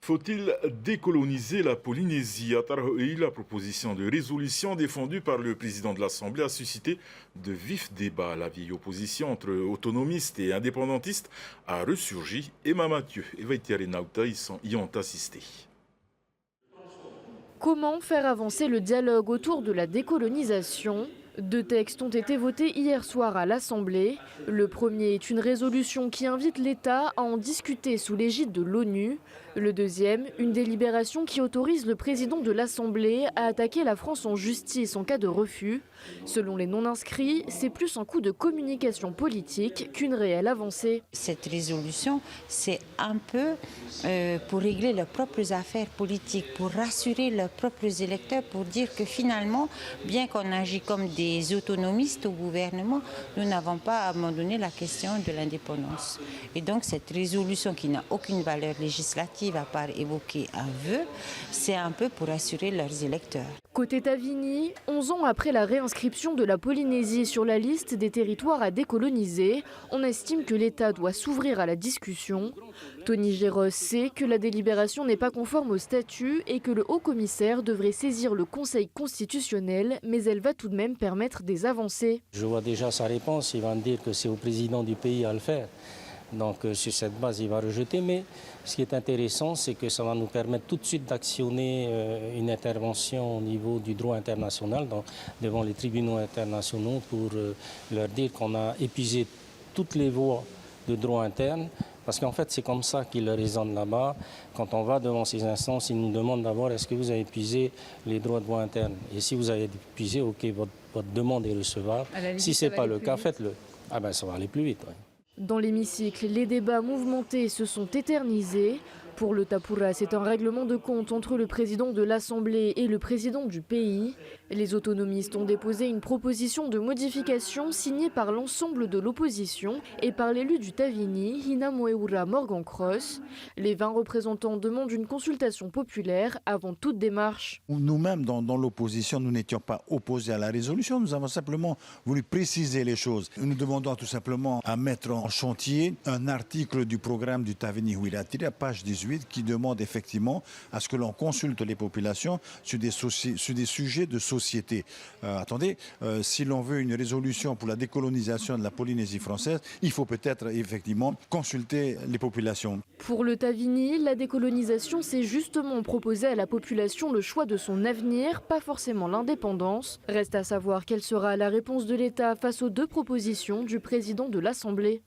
Faut-il décoloniser la Polynésie? À Tarahoe, la proposition de résolution défendue par le président de l'Assemblée a suscité de vifs débats. La vieille opposition entre autonomistes et indépendantistes a ressurgi. Emma Mathieu et Vaitiare Nauta y ont assisté. Comment faire avancer le dialogue autour de la décolonisation? Deux textes ont été votés hier soir à l'Assemblée. Le premier est une résolution qui invite l'État à en discuter sous l'égide de l'ONU. Le deuxième, une délibération qui autorise le président de l'Assemblée à attaquer la France en justice en cas de refus. Selon les non-inscrits, c'est plus un coup de communication politique qu'une réelle avancée. Cette résolution, c'est un peu pour régler leurs propres affaires politiques, pour rassurer leurs propres électeurs, pour dire que finalement, bien qu'on agit comme des autonomistes au gouvernement, nous n'avons pas abandonné la question de l'indépendance. Et donc cette résolution qui n'a aucune valeur législative à part évoquer un vœu, c'est un peu pour rassurer leurs électeurs. Côté Tavini, 11 ans après la réinscription de la Polynésie sur la liste des territoires à décoloniser, on estime que l'État doit s'ouvrir à la discussion. Tony Géros sait que la délibération n'est pas conforme au statut et que le haut-commissaire devrait saisir le Conseil constitutionnel, mais elle va tout de même permettre des avancées. Je vois déjà sa réponse, il va me dire que c'est au président du pays à le faire. Donc sur cette base, il va rejeter. Mais ce qui est intéressant, c'est que ça va nous permettre tout de suite d'actionner une intervention au niveau du droit international, devant les tribunaux internationaux, pour leur dire qu'on a épuisé toutes les voies de droit interne. Parce qu'en fait, c'est comme ça qu'ils raisonnent là-bas. Quand on va devant ces instances, ils nous demandent d'abord est-ce que vous avez épuisé les droits de voie interne. Et si vous avez épuisé, ok, votre demande est recevable. Si ce n'est pas le cas, faites-le. Ah ben, ça va aller plus vite. Ouais. Dans l'hémicycle, les débats mouvementés se sont éternisés. Pour le Tapura, c'est un règlement de compte entre le président de l'Assemblée et le président du pays. Les autonomistes ont déposé une proposition de modification signée par l'ensemble de l'opposition et par l'élu du Tavini, Hina Moeura Morgan Cross. Les 20 représentants demandent une consultation populaire avant toute démarche. Nous-mêmes, dans l'opposition, nous n'étions pas opposés à la résolution. Nous avons simplement voulu préciser les choses. Nous demandons tout simplement à mettre en chantier un article du programme du Tavini Huilatiri, à page 18, qui demande effectivement à ce que l'on consulte les populations sur des sujets de société. Attendez, si l'on veut une résolution pour la décolonisation de la Polynésie française, il faut peut-être effectivement consulter les populations. Pour le Tavini, la décolonisation, c'est justement proposer à la population le choix de son avenir, pas forcément l'indépendance. Reste à savoir quelle sera la réponse de l'État face aux deux propositions du président de l'Assemblée.